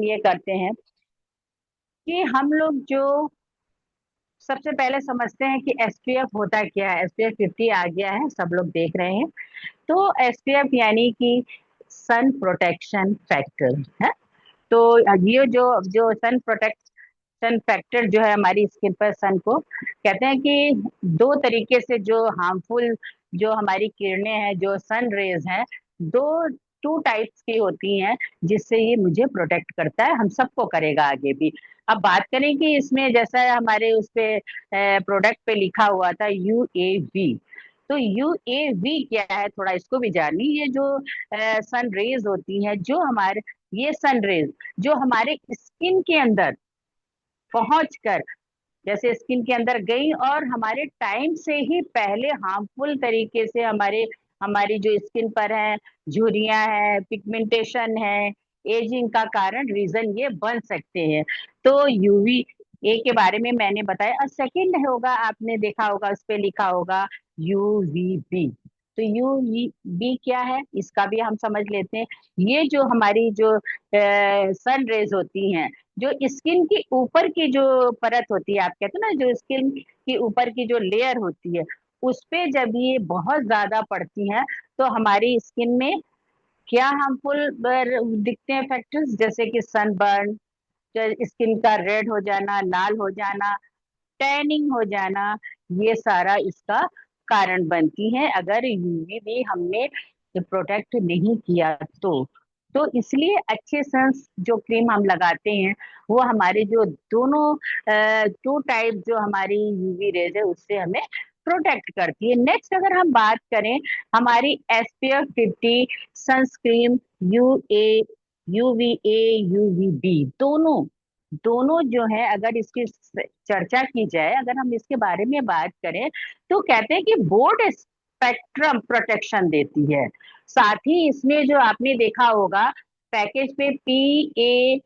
ये करते हैं कि हम लोग जो सबसे पहले समझते हैं कि एसपीएफ होता क्या है। एसपीएफ 50 आ गया है, सब लोग देख रहे हैं। तो एसपीएफ यानी कि सन प्रोटेक्शन फैक्टर है। तो ये जो जो सन प्रोटेक्शन फैक्टर जो है हमारी स्किन पर, सन को कहते हैं कि दो तरीके से जो हार्मफुल जो हमारी किरणें हैं, जो सन रेज हैं, दो टू टाइप्स की होती हैं, जिससे ये मुझे प्रोटेक्ट करता है, हम सबको करेगा आगे भी। अब बात करें कि इसमें जैसा हमारे उस पे प्रोडक्ट पे लिखा हुआ था यूएवी, तो यूएवी क्या है, थोड़ा इसको भी जानिए। ये जो सन रेज होती हैं, जो हमारे ये सन रेज जो हमारे स्किन के अंदर पहुंच कर, जैसे स्किन के अंदर गई और हमारे टाइम से ही पहले हार्मफुल तरीके से हमारे हमारी जो स्किन पर है, झुर्रियां है, पिगमेंटेशन है, एजिंग का कारण, रीजन ये बन सकते हैं। तो यूवी ए के बारे में मैंने बताया। और सेकंड होगा, आपने देखा होगा उस पे लिखा होगा यूवीबी। तो यूवीबी क्या है, इसका भी हम समझ लेते हैं। ये जो हमारी जो सन रेज होती हैं, जो स्किन की ऊपर की जो परत होती है, आप कहते हैं ना, जो स्किन की ऊपर की जो लेयर होती है, उस पे जब ये बहुत ज्यादा पड़ती हैं, तो हमारी स्किन में क्या हार्मफुल दिखते हैं फैक्टर्स, जैसे कि सनबर्न, स्किन का रेड हो जाना, लाल हो जाना, टैनिंग हो जाना, ये सारा इसका कारण बनती है, अगर यूवी भी हमने प्रोटेक्ट नहीं किया तो इसलिए अच्छे सन्स जो क्रीम हम लगाते हैं, वो हमारे जो दोनों टू टाइप जो हमारी यूवी रेज है, उससे हमें प्रोटेक्ट करती है। नेक्स्ट अगर हम बात करें हमारी एसपीएफ 50 सनस्क्रीन, यूवीए यूवीबी, दोनों दोनों जो है, अगर इसकी चर्चा की जाए, अगर हम इसके बारे में बात करें, तो कहते हैं कि बोर्ड स्पेक्ट्रम प्रोटेक्शन देती है। साथ ही इसमें जो आपने देखा होगा पैकेज पे PA++++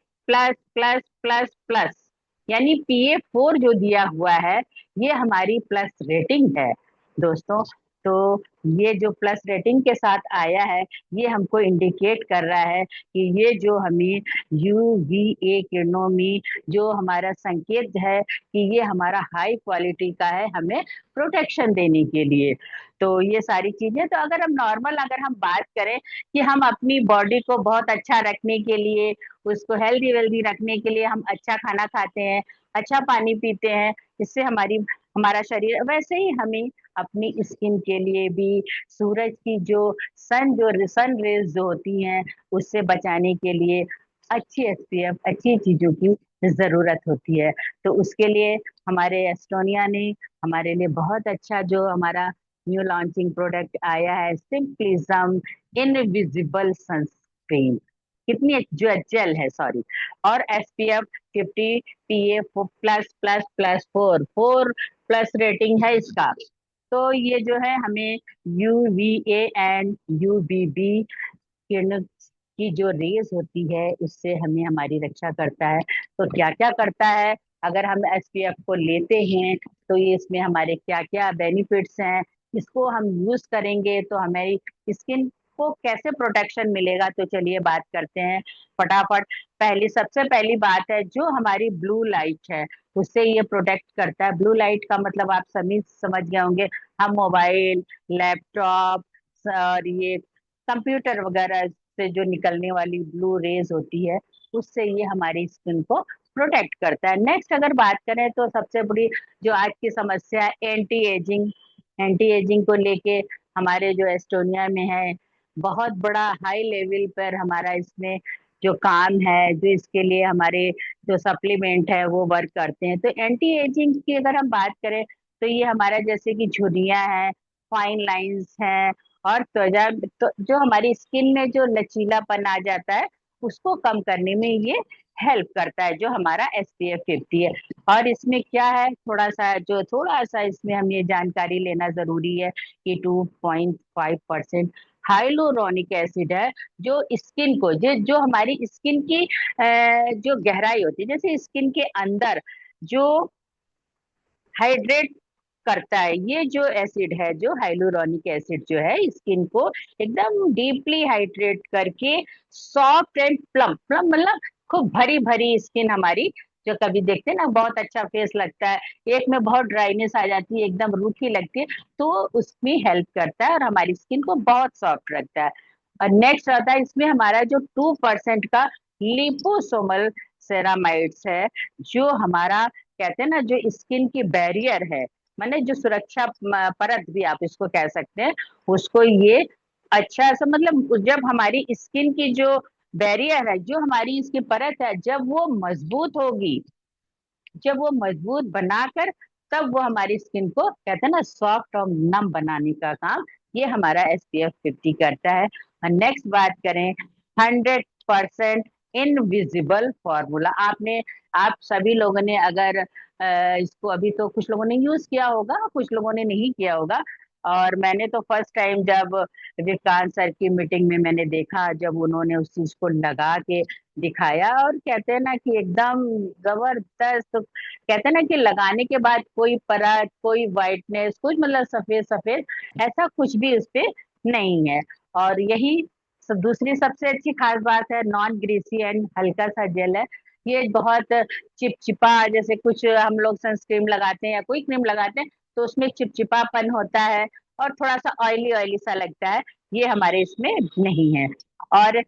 यानी PA4 जो दिया हुआ है, ये हमारी प्लस रेटिंग है दोस्तों। तो ये जो प्लस रेटिंग के साथ आया है, ये हमको इंडिकेट कर रहा है कि ये जो हमें यूवीए किरणों में जो हमारा संकेत है कि ये हमारा हाई क्वालिटी का है, हमें प्रोटेक्शन देने के लिए। तो ये सारी चीजें, तो अगर हम नॉर्मल अगर हम बात करें कि हम अपनी बॉडी को बहुत अच्छा रखने के लिए, उसको हेल्दी वेल्दी रखने के लिए हम अच्छा खाना खाते हैं, अच्छा पानी पीते हैं, इससे हमारी हमारा शरीर, वैसे ही हमें अपनी स्किन के लिए भी सूरज की जो सन रेज जो होती हैं, उससे बचाने के लिए अच्छी एसपीएफ, अच्छी चीजों की जरूरत होती है। तो उसके लिए हमारे एस्टोनिया ने हमारे लिए बहुत अच्छा जो हमारा न्यू लॉन्चिंग प्रोडक्ट आया है, सिंपलिज्म इनविजिबल सनस्क्रीन, कितनी जो जेल है, सॉरी, और SPF 50 PA+++4 four plus rating है इसका। तो ये जो है हमें यूवीए एंड यूवीबी किरण की जो रेज होती है, उससे हमें हमारी रक्षा करता है। तो क्या क्या करता है, अगर हम एसपीएफ को लेते हैं, तो ये इसमें हमारे क्या क्या बेनिफिट्स हैं, इसको हम यूज करेंगे तो हमारी स्किन को कैसे प्रोटेक्शन मिलेगा, तो चलिए बात करते हैं फटाफट। सबसे पहली बात है, जो हमारी ब्लू लाइट है, उससे ये प्रोटेक्ट करता है। ब्लू लाइट का मतलब आप सभी समझ गए होंगे, हम मोबाइल, लैपटॉप और ये कंप्यूटर वगैरह से जो निकलने वाली ब्लू रेज होती है, उससे ये हमारी स्किन को प्रोटेक्ट करता है। नेक्स्ट अगर बात करें तो सबसे बड़ी जो आज की समस्या है, एंटी एजिंग, एंटी एजिंग को लेके हमारे जो एस्टोनिया में है, बहुत बड़ा हाई लेवल पर हमारा इसमें जो काम है, जो इसके लिए हमारे जो सप्लीमेंट है वो वर्क करते हैं। तो एंटी एजिंग की अगर हम बात करें, तो ये हमारा जैसे कि झुर्रियां हैं, फाइन लाइंस हैं, और त्वचा, तो जो हमारी स्किन में जो लचीलापन आ जाता है, उसको कम करने में ये हेल्प करता है, जो हमारा SPF 50 है। और इसमें क्या है, थोड़ा सा इसमें हम ये जानकारी लेना जरूरी है कि 2.5% हाइलोरोनिक एसिड है, जो स्किन को जो हमारी स्किन की जो गहराई होती है, जैसे स्किन के अंदर जो हाइड्रेट करता है, ये जो एसिड है, जो हाइलुरोनिक एसिड जो है, स्किन को एकदम डीपली हाइड्रेट करके सॉफ्ट एंड प्लम प्लम मतलब खूब भरी भरी स्किन हमारी, जो कभी देखते हैं ना बहुत अच्छा फेस लगता है, एक में बहुत ड्राइनेस आ जाती है, एकदम रूखी लगती है, तो उसमें हेल्प करता है और हमारी स्किन को बहुत सॉफ्ट रखता है। और नेक्स्ट आता है इसमें हमारा जो 2% का लिपोसोमल सेरामाइड्स है, जो हमारा कहते हैं ना जो स्किन की बैरियर है, माने जो सुरक्षा परत भी आप इसको कह सकते हैं, उसको ये अच्छा सा मतलब जब हमारी स्किन की जो बैरियर है, जो हमारी इसकी परत है, जब वो मजबूत होगी, जब वो मजबूत बनाकर, तब वो हमारी स्किन को कहते हैं ना सॉफ्ट और नम बनाने का काम ये हमारा SPF 50 करता है। और नेक्स्ट बात करें, 100% इनविजिबल फॉर्मूला। आपने, आप सभी लोगों ने अगर इसको अभी तो कुछ लोगों ने यूज किया होगा, कुछ लोगों ने नहीं किया होगा, और मैंने तो फर्स्ट टाइम जब विक्रांत सर की मीटिंग में मैंने देखा, जब उन्होंने उस चीज को लगा के दिखाया, और कहते हैं ना कि एकदम जबरदस्त, कहते हैं ना कि लगाने के बाद कोई परत, कोई वाइटनेस, कुछ मतलब सफेद सफेद ऐसा कुछ भी उस पे नहीं है। और यही दूसरी सबसे अच्छी खास बात है, नॉन ग्रीसी एंड हल्का सा जेल है। ये बहुत चिपचिपा, जैसे कुछ हम लोग सनस्क्रीन लगाते हैं या कोई क्रीम लगाते हैं तो उसमें चिपचिपापन होता है और थोड़ा सा ऑयली ऑयली सा लगता है, ये हमारे इसमें नहीं है। और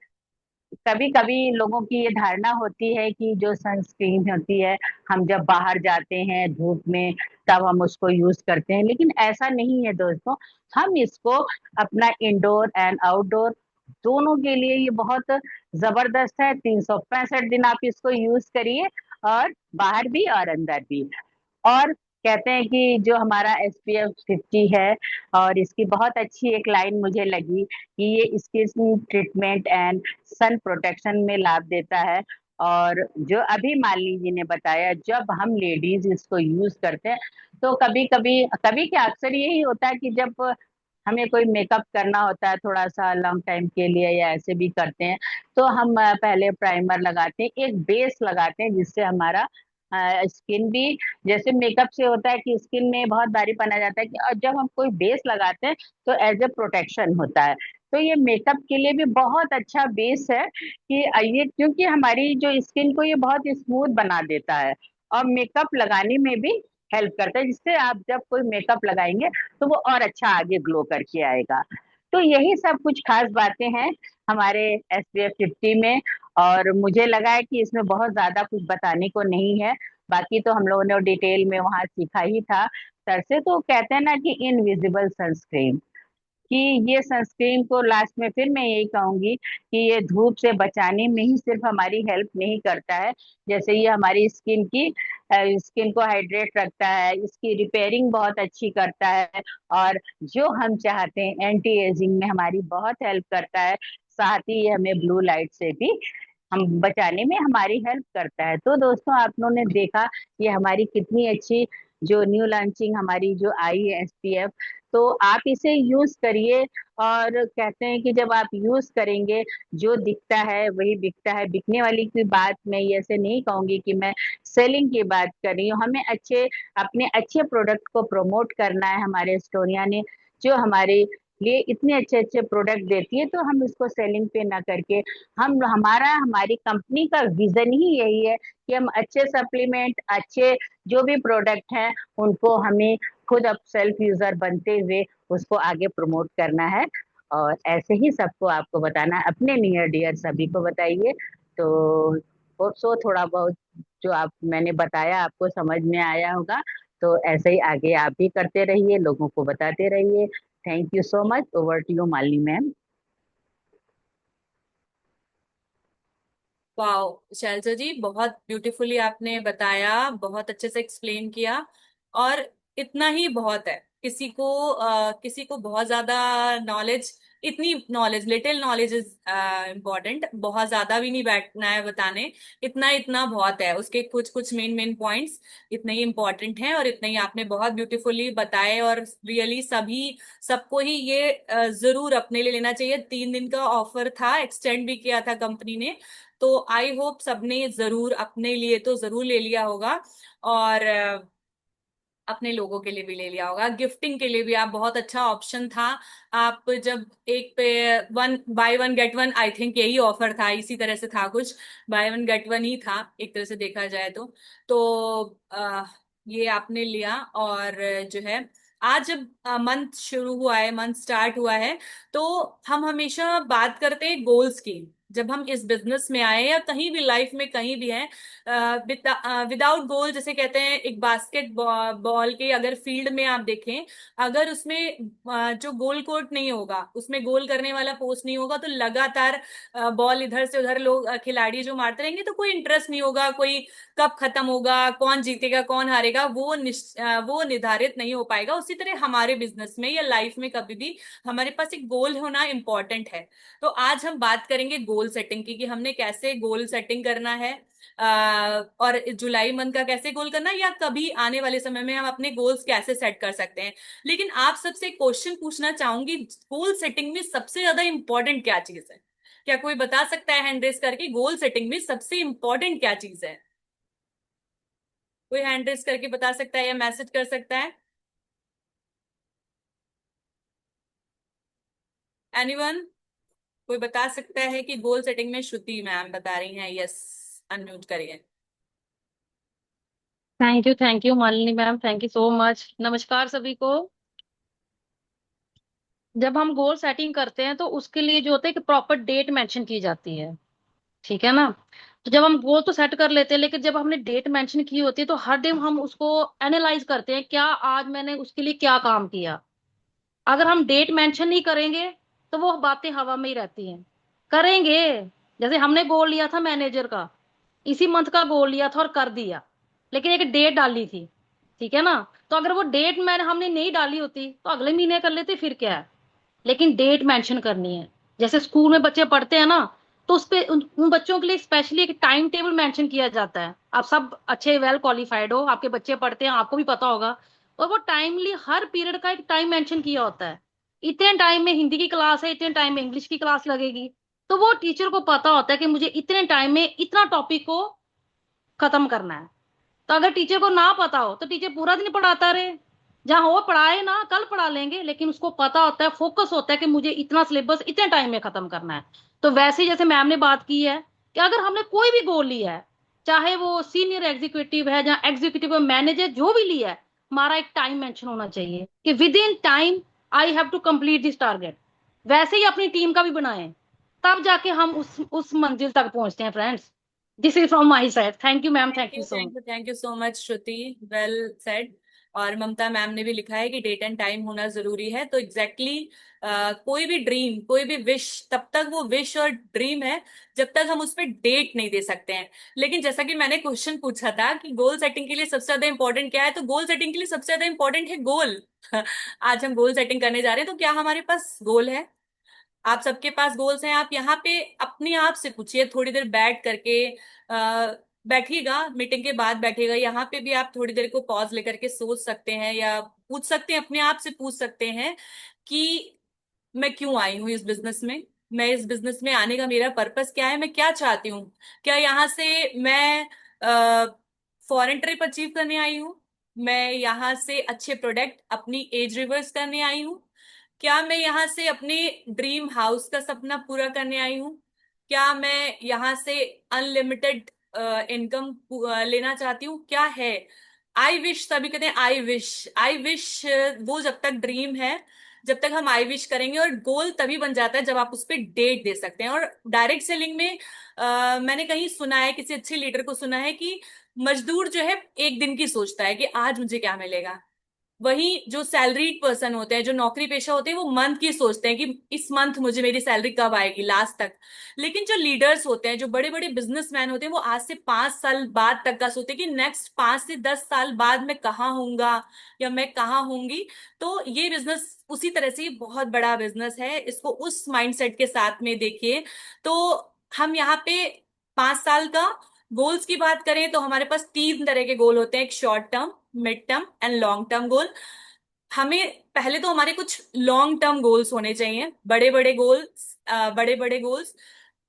कभी कभी लोगों की ये धारणा होती है कि जो सनस्क्रीन होती है, हम जब बाहर जाते हैं धूप में तब हम उसको यूज करते हैं, लेकिन ऐसा नहीं है दोस्तों। हम इसको अपना इंडोर एंड आउटडोर दोनों के लिए ये बहुत जबरदस्त है। 365 दिन आप इसको यूज करिए, और बाहर भी और अंदर भी। और कहते हैं कि जो हमारा SPF 50 है, और इसकी बहुत अच्छी एक लाइन मुझे लगी कि ये skin treatment and sun protection में लाभ देता है। और जो अभी मालिनी जी ने बताया, जब हम लेडीज इसको यूज करते हैं, तो कभी कभी, कभी क्या अक्सर यही होता है कि जब हमें कोई मेकअप करना होता है थोड़ा सा लॉन्ग टाइम के लिए, या ऐसे भी करते हैं, तो हम पहले प्राइमर लगाते हैं, एक बेस लगाते हैं, जिससे हमारा स्किन भी, जैसे मेकअप से होता है कि स्किन में बहुत भारीपन आ जाता है, कि और जब हम कोई बेस लगाते हैं तो एज ए प्रोटेक्शन होता है। तो ये मेकअप के लिए भी बहुत अच्छा बेस है कि ये, क्योंकि हमारी जो स्किन को ये बहुत स्मूथ बना देता है, और मेकअप लगाने में भी हेल्प करता है, जिससे आप जब कोई मेकअप लगाएंगे तो वो और अच्छा आगे ग्लो करके आएगा। तो यही सब कुछ खास बातें हैं हमारे SPF 50 में। और मुझे लगा है कि इसमें बहुत ज्यादा कुछ बताने को नहीं है, बाकी तो हम लोगों ने डिटेल में वहां सीखा ही था सर से। तो कहते हैं ना कि इनविजिबल सनस्क्रीन, कि ये सनस्क्रीन को लास्ट में फिर मैं यही कहूंगी कि ये धूप से बचाने में ही सिर्फ हमारी हेल्प नहीं करता है, जैसे ये हमारी स्किन की, स्किन को हाइड्रेट रखता है, इसकी रिपेयरिंग बहुत अच्छी करता है, और जो हम चाहते हैं एंटी एजिंग में हमारी बहुत हेल्प करता है। साथ ही ये हमें ब्लू लाइट से भी हम बचाने में हमारी हेल्प करता है। तो दोस्तों, आप लोगों ने देखा ये हमारी कितनी अच्छी जो न्यू लॉन्चिंग हमारी जो आई है SPF, तो आप इसे यूज करिए। और कहते हैं कि जब आप यूज करेंगे, जो दिखता है वही बिकता है। बिकने वाली की बात मैं ये ऐसे नहीं कहूंगी कि मैं सेलिंग की बात कर रही हूँ, हमें अच्छे, अपने अच्छे प्रोडक्ट को प्रमोट करना है। हमारे एस्टोनिया ने जो हमारे लिए इतने अच्छे अच्छे प्रोडक्ट देती है, तो हम इसको सेलिंग पे ना करके, हम, हमारा, हमारी कंपनी का विजन ही यही है कि हम अच्छे सप्लीमेंट, अच्छे जो भी प्रोडक्ट हैं, उनको हमें खुद अब सेल्फ यूजर बनते हुए उसको आगे प्रमोट करना है। और ऐसे ही सबको आपको बताना है, अपने नियर डियर सभी को बताइए। तो होप सो थोड़ा बहुत जो आप, मैंने बताया आपको समझ में आया होगा। तो ऐसे ही आगे आप भी करते रहिए, लोगों को बताते रहिए। Thank you so much. Over to you Malini ma'am. वाह शैलजा जी, बहुत ब्यूटीफुली आपने बताया, बहुत अच्छे से एक्सप्लेन किया। और इतना ही बहुत है। किसी को बहुत ज्यादा नॉलेज, इतनी knowledge, little knowledge is important, बहुत ज्यादा भी नहीं बैठना है बताने। इतना इतना बहुत है, उसके कुछ कुछ मेन मेन पॉइंट्स इतने ही इम्पोर्टेंट हैं, और इतने ही आपने बहुत ब्यूटीफुली बताए। और रियली सभी, सबको ही ये जरूर अपने लिए लेना चाहिए। 3 दिन का ऑफर था, एक्सटेंड भी किया था कंपनी ने। तो आई होप सबने जरूर अपने लिए तो जरूर ले लिया होगा। और अपने लोगों के लिए भी ले लिया होगा, गिफ्टिंग के लिए भी आप, बहुत अच्छा ऑप्शन था। आप जब एक पे one by one get one, I think यही ऑफर था, इसी तरह से था कुछ, बाय वन गेट वन ही था एक तरह से देखा जाए तो ये आपने लिया। और जो है, आज जब मंथ शुरू हुआ है, मंथ स्टार्ट हुआ है, तो हम हमेशा बात करते हैं गोल्स की। जब हम इस बिजनेस में आए या कहीं भी लाइफ में कहीं भी हैं, विदाउट गोल, जैसे कहते हैं, एक बास्केट बॉल के अगर फील्ड में आप देखें, अगर उसमें जो गोल कोर्ट नहीं होगा, उसमें गोल करने वाला पोस्ट नहीं होगा, तो लगातार बॉल इधर से उधर लोग खिलाड़ी जो मारते रहेंगे, तो कोई इंटरेस्ट नहीं होगा, कोई कब खत्म होगा, कौन जीतेगा कौन हारेगा, वो निर्धारित नहीं हो पाएगा। उसी तरह हमारे बिजनेस में या लाइफ में कभी भी हमारे पास एक गोल होना इंपॉर्टेंट है। तो आज हम बात करेंगे गोल सेटिंग की, कि हमने कैसे गोल सेटिंग करना है, और जुलाई मंथ का कैसे गोल करना है, या कभी आने वाले समय में हम अपने गोल्स कैसे सेट कर सकते हैं। लेकिन आप सबसे क्वेश्चन पूछना चाहूंगी, गोल सेटिंग में सबसे ज्यादा इंपॉर्टेंट क्या चीज है? क्या कोई बता सकता है हैंड रेस करके, गोल सेटिंग में सबसे इंपॉर्टेंट क्या चीज है? कोई हैंड रेस करके बता सकता है या मैसेज कर सकता है? एनीवन? कोई बता सकता है कि गोल सेटिंग में? श्रुति मैम बता रही हैं, यस, अनम्यूट करिए। Thank you Malini ma'am, thank you so much. नमस्कार सभी को। जब हम गोल सेटिंग करते हैं तो उसके लिए जो होता है कि प्रॉपर डेट मेंशन की जाती है, ठीक है ना। तो जब हम गोल तो सेट कर लेते हैं, लेकिन जब हमने डेट मेंशन की होती है तो हर दिन हम उसको एनालाइज करते हैं, क्या आज मैंने उसके लिए क्या काम किया। अगर हम डेट मेंशन नहीं करेंगे तो वो बातें हवा में ही रहती हैं। करेंगे, जैसे हमने गोल लिया था मैनेजर का, इसी मंथ का गोल लिया था और कर दिया, लेकिन एक डेट डाली थी, ठीक है ना। तो अगर वो डेट मैंने हमने नहीं डाली होती तो अगले महीने कर लेते, फिर क्या है। लेकिन डेट मेंशन करनी है। जैसे स्कूल में बच्चे पढ़ते हैं ना, तो उस पे उन बच्चों के लिए स्पेशली एक टाइम टेबल मेंशन किया जाता है। आप सब अच्छे वेल क्वालिफाइड हो, आपके बच्चे पढ़ते हैं, आपको भी पता होगा। और वो टाइमली हर पीरियड का एक टाइम मेंशन किया होता है। इतने टाइम में हिंदी की क्लास है, इतने टाइम में इंग्लिश की क्लास लगेगी। तो वो टीचर को पता होता है कि मुझे इतने टाइम में इतना टॉपिक को खत्म करना है। तो अगर टीचर को ना पता हो तो टीचर पूरा दिन पढ़ाता रहे, जहां हो पढ़ाए ना, कल पढ़ा लेंगे, लेकिन उसको पता होता है, फोकस होता है कि मुझे इतना सिलेबस इतने टाइम में खत्म करना है। तो वैसे ही जैसे मैम ने बात की है कि अगर हमने कोई भी गोल लिया है, चाहे वो सीनियर एग्जीक्यूटिव है या एग्जीक्यूटिव मैनेजर, जो भी लिया है, हमारा एक टाइम मेंशन होना चाहिए कि within time I have to complete this target. वैसे ही अपनी टीम का भी बनाएं, तब जाके हम उस मंजिल तक पहुंचते हैं friends. This is from my side. Thank you ma'am, thank thank you you, so much. Thank you, thank you so much Shruti, well said. और ममता मैम ने भी लिखा है कि डेट एंड टाइम होना जरूरी है। तो एग्जैक्टली कोई भी ड्रीम, कोई भी विश, तब तक वो विश और ड्रीम है जब तक हम उस पर डेट नहीं दे सकते हैं। लेकिन जैसा कि मैंने क्वेश्चन पूछा था कि गोल सेटिंग के लिए सबसे ज्यादा इंपॉर्टेंट क्या है, तो गोल सेटिंग के लिए सबसे ज्यादा इंपॉर्टेंट है गोल। आज हम गोल सेटिंग करने जा रहे हैं, तो क्या हमारे पास गोल है? आप सबके पास गोल्स हैं? आप यहाँ पे अपने आप से पूछिए, थोड़ी देर बैठ करके, बैठिएगा, मीटिंग के बाद बैठिएगा, यहाँ पे भी आप थोड़ी देर को पॉज लेकर के सोच सकते हैं, या पूछ सकते हैं, अपने आप से पूछ सकते हैं कि मैं क्यों आई हूँ इस बिजनेस में, मैं इस बिजनेस में आने का मेरा पर्पस क्या है, मैं क्या चाहती हूँ। क्या यहाँ से मैं फॉरेन ट्रिप अचीव करने आई हूँ? मैं यहाँ से अच्छे प्रोडक्ट, अपनी एज रिवर्स करने आई हूँ? क्या मैं यहाँ से अपने ड्रीम हाउस का सपना पूरा करने आई हूँ? क्या मैं यहाँ से अनलिमिटेड इनकम लेना चाहती हूँ? क्या है आई विश? सभी कहते हैं आई विश, आई विश। वो जब तक ड्रीम है, जब तक हम आई विश करेंगे। और गोल तभी बन जाता है जब आप उस पर डेट दे सकते हैं। और डायरेक्ट सेलिंग में मैंने कहीं सुना है, किसी अच्छे लीडर को सुना है कि मजदूर जो है एक दिन की सोचता है कि आज मुझे क्या मिलेगा। वही जो सैलरीड पर्सन होते हैं, जो नौकरी पेशा होते हैं, वो मंथ की सोचते हैं कि इस मंथ मुझे मेरी सैलरी कब आएगी, लास्ट तक। लेकिन जो लीडर्स होते हैं, जो बड़े बड़े बिजनेसमैन होते हैं, वो आज से 5 साल बाद तक का सोचते हैं कि नेक्स्ट 5 से 10 साल बाद मैं कहाँ हूंगा, या मैं कहाँ होंगी। तो ये बिजनेस उसी तरह से बहुत बड़ा बिजनेस है, इसको उस माइंडसेट के साथ में देखिए। तो हम यहाँ पे 5 साल का गोल्स की बात करें तो हमारे पास 3 तरह के गोल होते हैं, एक short term, mid term and long term goal. हमें पहले तो हमारे कुछ लॉन्ग टर्म गोल्स होने चाहिए, बड़े बड़े गोल्स, बड़े बड़े गोल्स,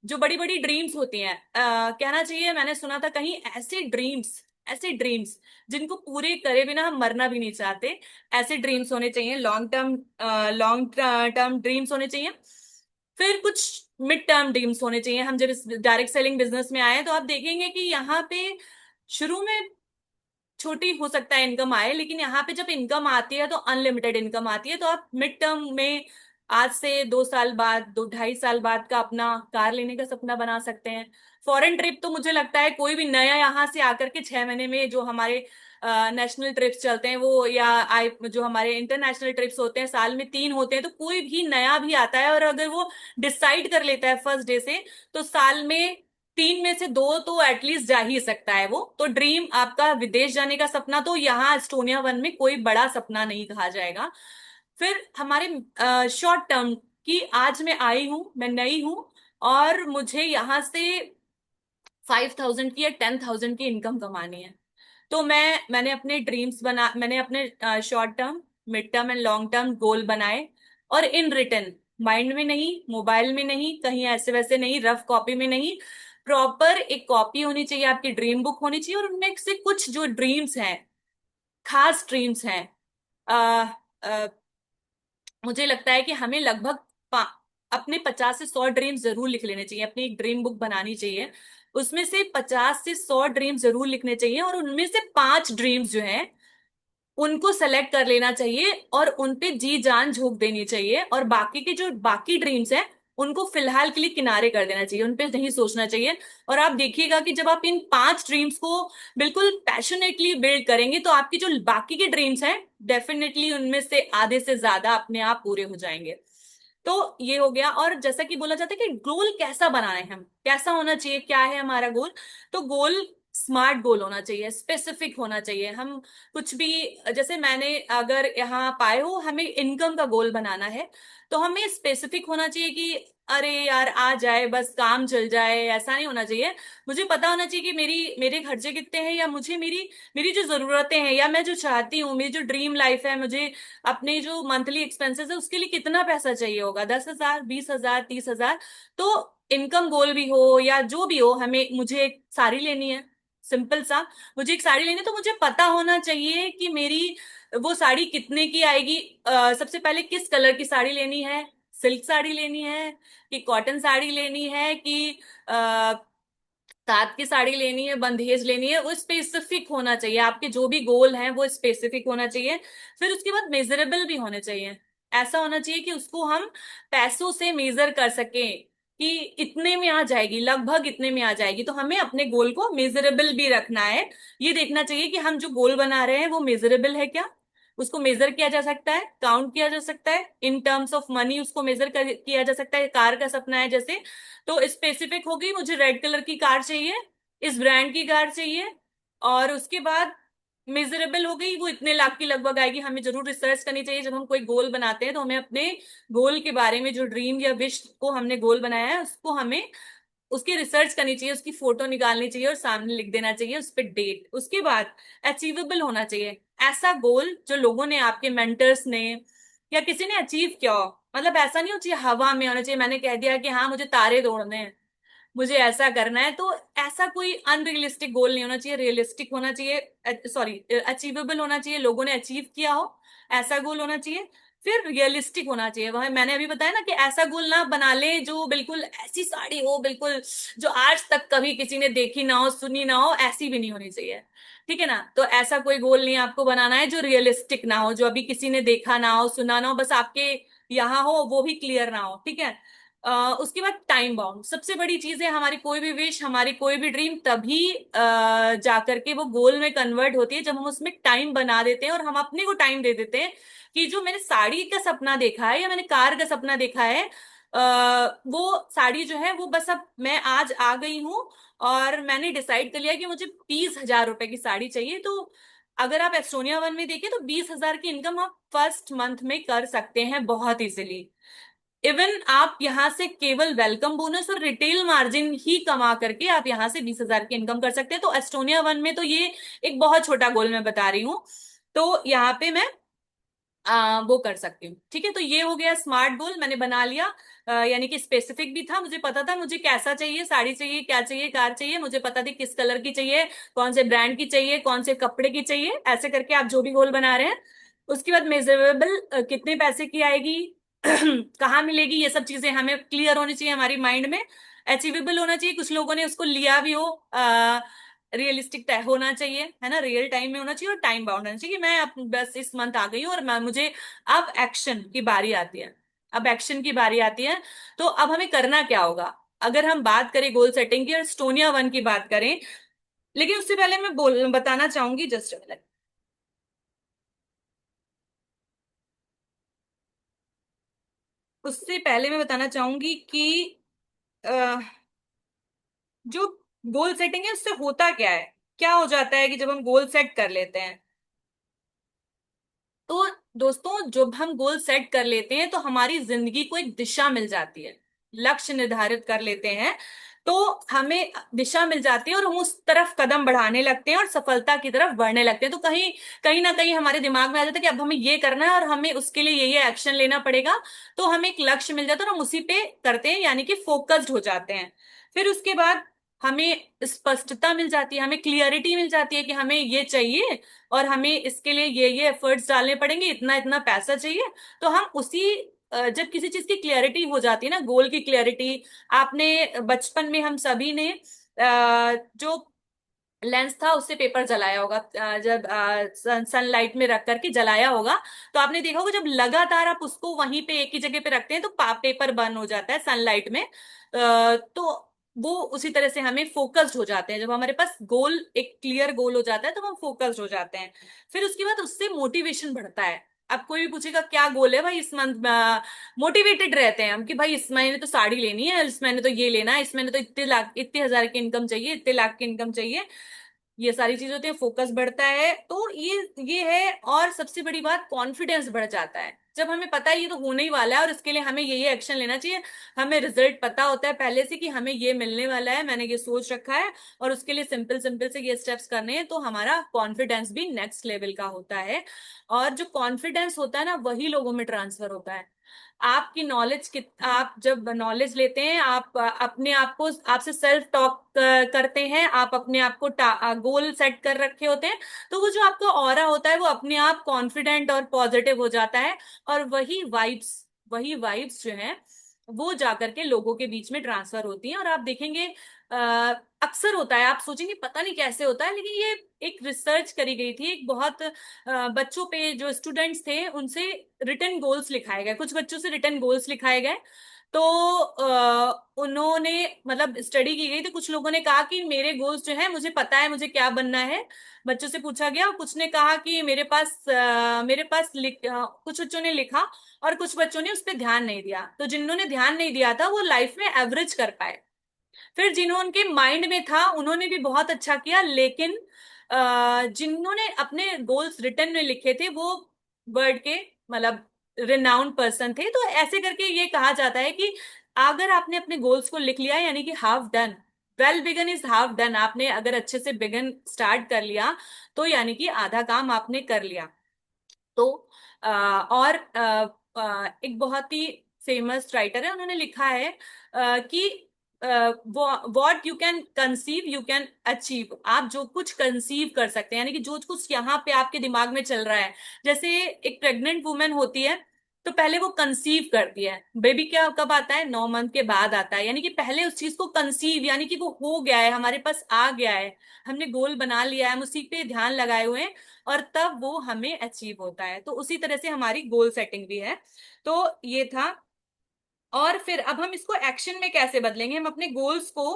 जो बड़ी बड़ी ड्रीम्स होती हैं। कहना चाहिए, मैंने सुना था कहीं, ऐसे ड्रीम्स ऐसे ड्रीम्स जिनको पूरे करे बिना हम मरना भी नहीं चाहते, ऐसे ड्रीम्स होने चाहिए। लॉन्ग टर्म ड्रीम्स होने चाहिए। फिर कुछ मिड टर्म ड्रीम्स होने चाहिए। हम जब इस डायरेक्ट सेलिंग बिजनेस में आए तो आप देखेंगे कि यहाँ पे शुरू में छोटी हो सकता है इनकम आए, लेकिन यहाँ पे जब इनकम आती है तो अनलिमिटेड इनकम आती है। तो आप मिड टर्म में आज से 2 साल बाद, 2 ढाई साल बाद का अपना कार लेने का सपना बना सकते हैं। फॉरेन ट्रिप तो मुझे लगता है कोई भी नया यहाँ से आकर के 6 महीने में, जो हमारे नेशनल ट्रिप्स चलते हैं वो, या जो हमारे इंटरनेशनल ट्रिप्स होते हैं साल में 3 होते हैं, तो कोई भी नया भी आता है और अगर वो डिसाइड कर लेता है फर्स्ट डे से, तो साल में 3 में से 2 तो एटलीस्ट जा ही सकता है वो। तो ड्रीम आपका विदेश जाने का सपना तो यहाँ एस्टोनिया वन में कोई बड़ा सपना नहीं कहा जाएगा। फिर हमारे शॉर्ट टर्म की, आज मैं आई हूँ, मैं नई हूँ और मुझे यहाँ से 5,000 की या 10,000 की इनकम कमानी है। तो मैंने अपने short term, mid term and long term goal बनाए, और इन रिटर्न, माइंड में नहीं, मोबाइल में नहीं, कहीं ऐसे वैसे नहीं, रफ कॉपी में नहीं, प्रॉपर एक कॉपी होनी चाहिए, आपकी ड्रीम बुक होनी चाहिए, और उनमें से कुछ जो ड्रीम्स हैं, खास ड्रीम्स हैं, मुझे लगता है कि हमें लगभग अपने 50 से 100 ड्रीम जरूर लिख लेने चाहिए, अपनी एक ड्रीम बुक बनानी चाहिए। उसमें से 50 से 100 ड्रीम जरूर लिखने चाहिए, और उनमें से 5 ड्रीम्स जो हैं उनको सेलेक्ट कर लेना चाहिए और उन पे जी जान झोंक देनी चाहिए, और बाकी के जो बाकी ड्रीम्स हैं उनको फिलहाल के लिए किनारे कर देना चाहिए, उन पे नहीं सोचना चाहिए। और आप देखिएगा कि जब आप इन 5 ड्रीम्स को बिल्कुल पैशनेटली बिल्ड करेंगे तो आपकी जो बाकी के ड्रीम्स हैं डेफिनेटली उनमें से आधे से ज्यादा अपने आप पूरे हो जाएंगे। तो ये हो गया। और जैसा कि बोला जाता है कि गोल कैसा बनाना है, हम कैसा होना चाहिए, क्या है हमारा गोल। तो गोल स्मार्ट गोल होना चाहिए, स्पेसिफिक होना चाहिए। हम कुछ भी, जैसे मैंने अगर यहाँ पाए हो हमें इनकम का गोल बनाना है, तो हमें स्पेसिफिक होना चाहिए कि अरे यार आ जाए बस, काम चल जाए, ऐसा नहीं होना चाहिए। मुझे पता होना चाहिए कि मेरे खर्चे कितने हैं, या मुझे मेरी मेरी जो जरूरतें हैं, या मैं जो चाहती हूँ, मेरी जो ड्रीम लाइफ है, मुझे अपने जो मंथली एक्सपेंसेस है उसके लिए कितना पैसा चाहिए होगा, 10,000, 20,000, 30,000। तो इनकम गोल भी हो या जो भी हो, मुझे एक साड़ी लेनी है, सिंपल सा, मुझे एक साड़ी लेनी है, तो मुझे पता होना चाहिए कि मेरी वो साड़ी कितने की आएगी। सबसे पहले किस कलर की साड़ी लेनी है, सिल्क साड़ी लेनी है कि कॉटन साड़ी लेनी है कि ताँत की साड़ी लेनी है, बंदेज लेनी है, वो स्पेसिफिक होना चाहिए। आपके जो भी गोल हैं वो स्पेसिफिक होना चाहिए। फिर उसके बाद मेजरेबल भी होने चाहिए। ऐसा होना चाहिए कि उसको हम पैसों से मेजर कर सकें कि इतने में आ जाएगी, लगभग इतने में आ जाएगी। तो हमें अपने गोल को मेजरेबल भी रखना है। ये देखना चाहिए कि हम जो गोल बना रहे हैं वो मेजरेबल है क्या, उसको मेजर किया जा सकता है, काउंट किया जा सकता है, इन टर्म्स ऑफ मनी उसको किया जा सकता है। कार का सपना है जैसे, तो स्पेसिफिक हो गई, मुझे रेड कलर की कार चाहिए, इस ब्रांड की कार चाहिए, और उसके बाद मेजरेबल हो गई, वो इतने लाख की लगभग आएगी। हमें जरूर रिसर्च करनी चाहिए जब हम कोई गोल बनाते हैं, तो हमें अपने गोल के बारे में, जो ड्रीम या विश को हमने गोल बनाया है उसको हमें उसकी रिसर्च करनी चाहिए, उसकी फोटो निकालनी चाहिए और सामने लिख देना चाहिए उस पर डेट। उसके बाद अचीवेबल होना चाहिए, ऐसा गोल जो लोगों ने, आपके मेंटर्स ने या किसी ने अचीव किया हो। मतलब ऐसा नहीं होना चाहिए हवा में होना चाहिए, मैंने कह दिया कि हाँ मुझे तारे तोड़ने हैं, मुझे ऐसा करना है। तो ऐसा कोई अनरियलिस्टिक गोल नहीं होना चाहिए, रियलिस्टिक होना चाहिए, सॉरी अचीवेबल होना चाहिए, लोगों ने अचीव किया हो, ऐसा गोल होना चाहिए। फिर रियलिस्टिक होना चाहिए। वह मैंने अभी बताया ना कि ऐसा गोल ना बना ले जो बिल्कुल ऐसी साड़ी हो, बिल्कुल जो आज तक कभी किसी ने देखी ना हो, सुनी ना हो, ऐसी भी नहीं होनी चाहिए। ठीक है ना। तो ऐसा कोई गोल नहीं आपको बनाना है जो रियलिस्टिक ना हो, जो अभी किसी ने देखा ना हो, सुना ना हो, बस आपके यहाँ हो, वो भी क्लियर ना हो। ठीक है। उसके बाद टाइम बाउंड सबसे बड़ी चीज है। हमारी कोई भी विश, हमारी कोई भी ड्रीम तभी जाकर के वो गोल में कन्वर्ट होती है जब हम उसमें टाइम बना देते हैं, और हम अपने को टाइम दे देते हैं कि जो मैंने साड़ी का सपना देखा है या मैंने कार का सपना देखा है, वो साड़ी जो है वो बस अब मैं आज आ गई हूँ और मैंने डिसाइड कर लिया कि मुझे 20,000 रुपए की साड़ी चाहिए। तो अगर आप एस्टोनिया वन में देखिए तो 20,000 की इनकम आप फर्स्ट मंथ में कर सकते हैं बहुत इजीली। इवन आप यहाँ से केवल वेलकम बोनस और रिटेल मार्जिन ही कमा करके आप यहाँ से 20,000 की इनकम कर सकते हैं। तो एस्टोनिया वन में तो ये एक बहुत छोटा गोल मैं बता रही हूँ। तो यहाँ पे मैं वो कर सकती हूँ। ठीक है, तो ये हो गया स्मार्ट गोल, मैंने बना लिया। यानी कि स्पेसिफिक भी था, मुझे पता था मुझे कैसा चाहिए, साड़ी चाहिए, क्या चाहिए, कार चाहिए, मुझे पता थी किस कलर की चाहिए, कौन से ब्रांड की चाहिए, कौन से कपड़े की चाहिए, ऐसे करके आप जो भी गोल बना रहे हैं। उसके बाद मेजरेबल, कितने पैसे की आएगी, कहाँ मिलेगी, ये सब चीजें हमें क्लियर होनी चाहिए हमारी माइंड में। अचीवेबल होना चाहिए, कुछ लोगों ने उसको लिया भी हो, रियलिस्टिक होना चाहिए, है ना, रियल टाइम में होना चाहिए, और टाइम बाउंड होना चाहिए कि मैं बस इस मंथ आ गई हूँ और मुझे अब एक्शन की बारी आती है। अब एक्शन की बारी आती है, तो अब हमें करना क्या होगा। अगर हम बात करें गोल सेटिंग की और स्टोनिया वन की बात करें, लेकिन उससे पहले मैं बताना चाहूंगी, जस्ट उससे पहले मैं बताना चाहूंगी कि अ, जो गोल सेटिंग है उससे होता क्या है, क्या हो जाता है कि जब हम गोल सेट कर लेते हैं, तो दोस्तों जब हम गोल सेट कर लेते हैं तो हमारी जिंदगी को एक दिशा मिल जाती है। लक्ष्य निर्धारित कर लेते हैं तो हमें दिशा मिल जाती है, और हम उस तरफ कदम बढ़ाने लगते हैं और सफलता की तरफ बढ़ने लगते हैं। तो कहीं कहीं ना कहीं हमारे दिमाग में आ जाता है कि अब हमें ये करना है और हमें उसके लिए ये एक्शन लेना पड़ेगा। तो हमें एक लक्ष्य मिल जाता है और हम उसी पे करते हैं, यानी कि फोकस्ड हो जाते हैं। फिर उसके बाद हमें स्पष्टता मिल जाती है, हमें क्लियरिटी मिल जाती है कि हमें ये चाहिए और हमें इसके लिए ये एफर्ट्स डालने पड़ेंगे, इतना इतना पैसा चाहिए। तो हम उसी जब किसी चीज की क्लियरिटी हो जाती है ना, गोल की क्लियरिटी, आपने बचपन में हम सभी ने जो लेंस था उससे पेपर जलाया होगा, जब सनलाइट में रख करके जलाया होगा, तो आपने देखा होगा जब लगातार आप उसको वहीं पे एक ही जगह पे रखते हैं तो पेपर बर्न हो जाता है सनलाइट में। तो वो उसी तरह से हमें फोकस्ड हो जाते हैं, जब हमारे पास गोल, एक क्लियर गोल हो जाता है तो हम फोकस्ड हो जाते हैं। फिर उसके बाद उससे मोटिवेशन बढ़ता है। अब कोई भी पूछेगा क्या गोल है भाई इस मंथ, मोटिवेटेड रहते हैं हम कि भाई इस महीने तो साड़ी लेनी है, इस महीने तो ये लेना है, इस महीने तो इतने लाख, इतने हजार की इनकम चाहिए, इतने लाख की इनकम चाहिए। ये सारी चीजें होती है, फोकस बढ़ता है, तो ये है। और सबसे बड़ी बात, कॉन्फिडेंस बढ़ जाता है जब हमें पता है ये तो होने ही वाला है और इसके लिए हमें ये एक्शन लेना चाहिए। हमें रिजल्ट पता होता है पहले से कि हमें ये मिलने वाला है, मैंने ये सोच रखा है और उसके लिए सिंपल सिंपल से ये स्टेप्स करने हैं, तो हमारा कॉन्फिडेंस भी नेक्स्ट लेवल का होता है। और जो कॉन्फिडेंस होता है ना, वही लोगों में ट्रांसफर होता है। आपकी नॉलेज कित आप जब नॉलेज लेते हैं, आप अपने आप को, आपसे सेल्फ टॉक करते हैं, आप अपने आप को गोल सेट कर रखे होते हैं, तो वो जो आपका ऑरा होता है वो अपने आप कॉन्फिडेंट और पॉजिटिव हो जाता है। और वही वाइब्स जो हैं वो जाकर के लोगों के बीच में ट्रांसफर होती हैं। और आप देखेंगे अ, अक्सर होता है, आप सोचेंगे पता नहीं कैसे होता है, लेकिन ये एक रिसर्च करी गई थी, एक बहुत बच्चों पे, जो स्टूडेंट्स थे उनसे रिटन गोल्स लिखाए गए, कुछ बच्चों से रिटन गोल्स लिखाए गए। तो उन्होंने, मतलब स्टडी की गई तो कुछ लोगों ने कहा कि मेरे गोल्स जो है, मुझे पता है मुझे क्या बनना है। बच्चों से पूछा गया, कुछ ने कहा कि मेरे पास कुछ बच्चों ने लिखा और कुछ बच्चों ने उस पर ध्यान नहीं दिया। तो जिन्होंने ध्यान नहीं दिया था वो लाइफ में एवरेज कर पाए। फिर जिन्होंने माइंड में था उन्होंने भी बहुत अच्छा किया, लेकिन जिन्होंने अपने गोल्स रिटर्न में लिखे थे वो वर्ल्ड के, मतलब रिनाउंड पर्सन थे। तो ऐसे करके ये कहा जाता है कि अगर आपने अपने गोल्स को लिख लिया, यानी कि half done, well begun is half done, आपने अगर अच्छे से बिगन स्टार्ट कर लिया तो यानी कि आधा काम आपने कर लिया। तो और एक बहुत ही फेमस राइटर है, उन्होंने लिखा है कि what you can conceive you can achieve. आप जो कुछ कंसीव कर सकते हैं, यानी कि जो कुछ यहाँ पे आपके दिमाग में चल रहा है, जैसे एक प्रेग्नेंट वुमेन होती है तो पहले वो कंसीव करती है, बेबी क्या कब आता है, 9 मंथ के बाद आता है, यानी कि पहले उस चीज को कंसीव, यानी कि वो हो गया है, हमारे पास आ गया है, हमने गोल बना लिया है, हम उसी पे ध्यान लगाए हुए हैं, और तब वो हमें अचीव होता है। तो उसी तरह से हमारी गोल सेटिंग भी है। तो ये था। और फिर अब हम इसको एक्शन में कैसे बदलेंगे, हम अपने गोल्स को,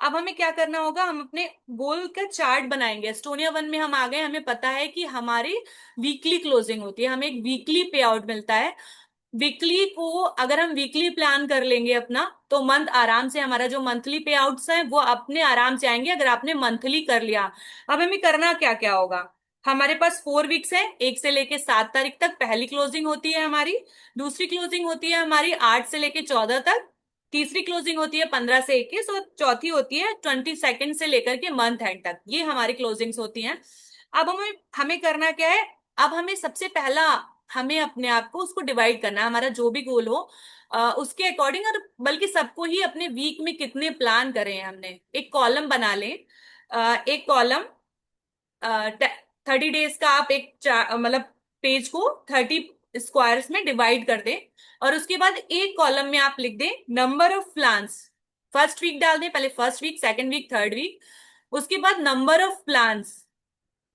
अब हमें क्या करना होगा, हम अपने गोल का चार्ट बनाएंगे। एस्टोनिया वन में हम आ गए, हमें पता है कि हमारी वीकली क्लोजिंग होती है, हमें एक वीकली पे आउट मिलता है। वीकली को अगर हम वीकली प्लान कर लेंगे अपना, तो मंथ आराम से, हमारा जो मंथली पे आउट्स हैं वो अपने आराम से आएंगे अगर आपने मंथली कर लिया। अब हमें करना क्या क्या होगा, हमारे पास 4 वीक्स है, 1 से लेके 7 तारीख तक पहली क्लोजिंग होती है हमारी। दूसरी क्लोजिंग होती है हमारी 8 से लेके 14 तक। तीसरी क्लोजिंग होती है 15 से 21, और चौथी होती है 22 से लेकर के मंथ एंड तक। ये हमारी क्लोजिंग्स होती हैं। अब हमें हमें करना क्या है, अब हमें सबसे पहला हमें अपने आप को उसको डिवाइड करना है, हमारा जो भी गोल हो उसके अकॉर्डिंग। और बल्कि सबको ही अपने वीक में कितने प्लान करें, हमने एक कॉलम बना लें। एक कॉलम 30 डेज का, आप एक मतलब पेज को 30 स्क्वायर्स में डिवाइड कर दें। और उसके बाद एक कॉलम में आप लिख दें number of plans. First week डाल दें, पहले first week, second week, third week. उसके बाद number of plans,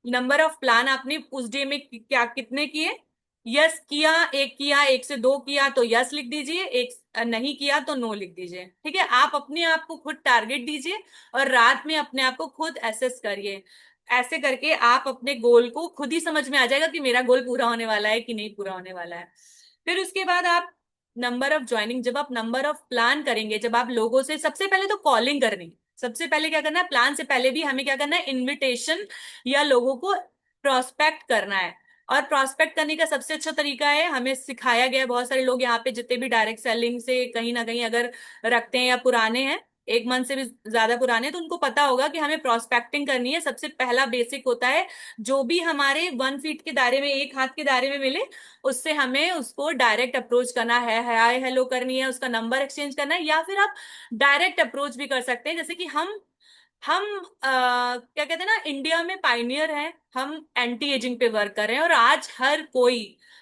number of plan आपने उस डे में क्या कितने किए। यस किया, एक किया, एक से दो किया तो यस लिख दीजिए, एक नहीं किया तो नो लिख दीजिए। ठीक है, आप अपने आप को खुद टारगेट दीजिए और रात में अपने आप को खुद एसेस करिए। ऐसे करके आप अपने गोल को खुद ही समझ में आ जाएगा कि मेरा गोल पूरा होने वाला है कि नहीं पूरा होने वाला है। फिर उसके बाद आप नंबर ऑफ ज्वाइनिंग, जब आप नंबर ऑफ प्लान करेंगे, जब आप लोगों से सबसे पहले तो कॉलिंग करनी, सबसे पहले क्या करना है, प्लान से पहले भी हमें क्या करना है, इनविटेशन या लोगों को प्रोस्पेक्ट करना है। और प्रोस्पेक्ट करने का सबसे अच्छा तरीका है, हमें सिखाया गया है, बहुत सारे लोग यहाँ पे जितने भी डायरेक्ट सेलिंग से कहीं ना कहीं अगर रखते हैं या पुराने हैं, 1 मंथ से भी ज्यादा पुराने हैं, तो उनको पता होगा कि हमें प्रोस्पेक्टिंग करनी है। सबसे पहला बेसिक होता है, जो भी हमारे 1 फीट के दायरे में, 1 हाथ के दायरे में मिले, उससे हमें उसको डायरेक्ट अप्रोच करना है, हाय हेलो करनी है, उसका नंबर एक्सचेंज करना है। या फिर आप डायरेक्ट अप्रोच भी कर सकते हैं, जैसे कि हम क्या कहते हैं ना, इंडिया में पाइनियर हैं, हम एंटी एजिंग पे वर्क कर रहे हैं। और आज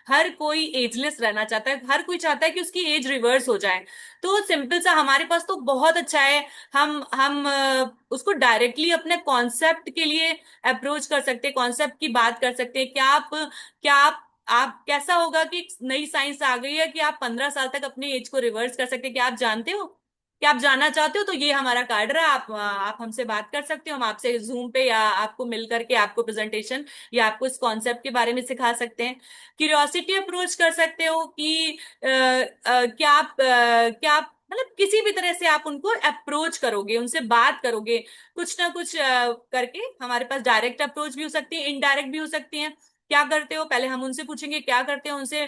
हर कोई एजलेस रहना चाहता है, हर कोई चाहता है कि उसकी एज रिवर्स हो जाए। तो सिंपल सा हमारे पास तो बहुत अच्छा है, हम उसको डायरेक्टली अपने कॉन्सेप्ट के लिए अप्रोच कर सकते हैं, कॉन्सेप्ट की बात कर सकते हैं। क्या आप कैसा होगा कि एक नई साइंस आ गई है कि आप 15 साल तक अपनी एज को रिवर्स कर सकते हैं, क्या आप जानते हो? क्या आप जानना चाहते हो? तो ये हमारा कार्ड रहा, आप हमसे बात कर सकते हो, हम आपसे जूम पे या आपको मिल करके आपको प्रेजेंटेशन या आपको इस कॉन्सेप्ट के बारे में सिखा सकते हैं। क्यूरियोसिटी अप्रोच कर सकते हो कि क्या आप मतलब किसी भी तरह से आप उनको अप्रोच करोगे, उनसे बात करोगे, कुछ ना कुछ करके। हमारे पास डायरेक्ट अप्रोच भी हो सकती है, इनडायरेक्ट भी हो सकती है। क्या करते हो, पहले हम उनसे पूछेंगे क्या करते हो, उनसे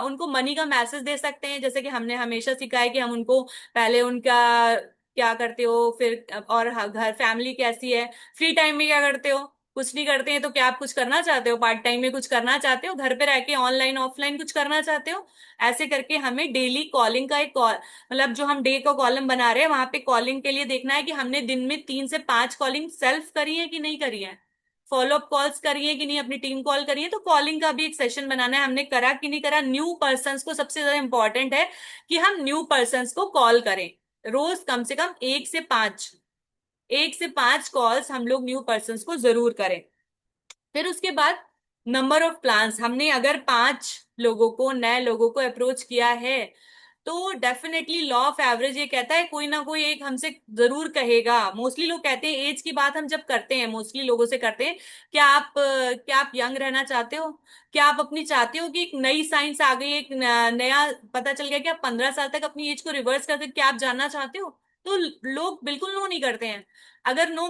उनको मनी का मैसेज दे सकते हैं, जैसे कि हमने हमेशा सिखाया है कि हम उनको पहले उनका क्या करते हो, फिर और घर फैमिली कैसी है, फ्री टाइम में क्या करते हो, कुछ नहीं करते हैं तो क्या आप कुछ करना चाहते हो, पार्ट टाइम में कुछ करना चाहते हो, घर पे रह के ऑनलाइन ऑफलाइन कुछ करना चाहते हो। ऐसे करके हमें डेली कॉलिंग का एक कॉल, मतलब जो हम डे का कॉलम बना रहे हैं वहां पे कॉलिंग के लिए देखना है कि हमने दिन में 3 से 5 कॉलिंग सेल्फ करी है कि नहीं करी है, फॉलो अप कॉल्स करी है कि नहीं, अपनी टीम कॉल करी है। तो कॉलिंग का भी एक सेशन बनाना है, हमने करा कि नहीं करा। न्यू पर्सन्स को सबसे ज्यादा इंपॉर्टेंट है कि हम न्यू पर्सन्स को कॉल करें, रोज कम से कम 1 से 5 कॉल्स हम लोग न्यू पर्सन्स को जरूर करें। फिर उसके बाद नंबर ऑफ प्लान्स, हमने अगर 5 लोगों को, नए लोगों को अप्रोच किया है, तो डेफिनेटली लॉ ऑफ एवरेज ये कहता है कोई ना कोई एक हमसे जरूर कहेगा। मोस्टली लोग कहते हैं, एज की बात हम जब करते हैं मोस्टली लोगों से करते हैं, क्या आप यंग रहना चाहते हो, क्या आप अपनी चाहते हो कि एक नई साइंस आ गई, एक नया पता चल गया कि आप 15 साल तक अपनी एज को रिवर्स कर सकते, क्या आप जानना चाहते हो? तो लोग बिल्कुल नो नहीं करते हैं। अगर नो